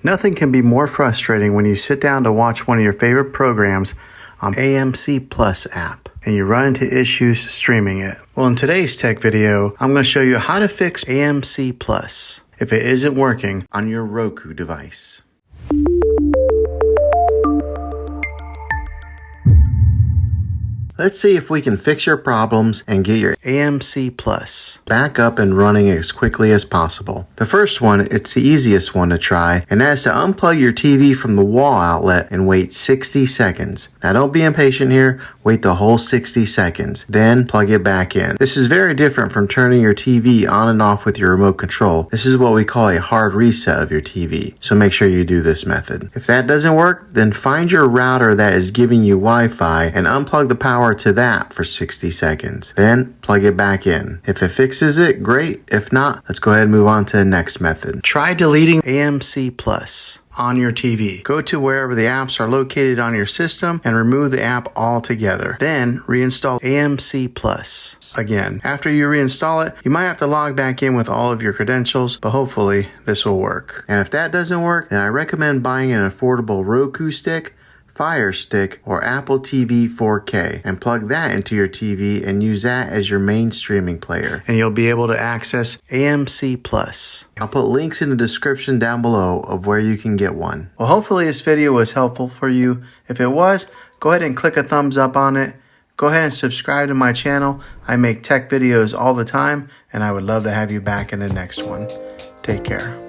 Nothing can be more frustrating when you sit down to watch one of your favorite programs on AMC Plus app and you run into issues streaming it. Well, in today's tech video, I'm going to show you how to fix AMC Plus if it isn't working on your Roku device. Let's see if we can fix your problems and get your AMC Plus back up and running as quickly as possible. The first one, it's the easiest one to try, and that is to unplug your TV from the wall outlet and wait 60 seconds. Now don't be impatient here, wait the whole 60 seconds, then plug it back in. This is very different from turning your TV on and off with your remote control. This is what we call a hard reset of your TV, so make sure you do this method. If that doesn't work, then find your router that is giving you Wi-Fi and unplug the power to that for 60 seconds. Then plug it back in. If it fixes it, great. If not, let's go ahead and move on to the next method. Try deleting AMC Plus on your TV. Go to wherever the apps are located on your system and remove the app altogether. Then reinstall AMC Plus again. After you reinstall it, you might have to log back in with all of your credentials, but hopefully this will work. And if that doesn't work, then I recommend buying an affordable Roku stick, Fire Stick, or Apple TV 4K and plug that into your TV and use that as your main streaming player. And you'll be able to access AMC Plus. I'll put links in the description down below of where you can get one. Well, hopefully this video was helpful for you. If it was, go ahead and click a thumbs up on it. Go ahead and subscribe to my channel. I make tech videos all the time, and I would love to have you back in the next one. Take care.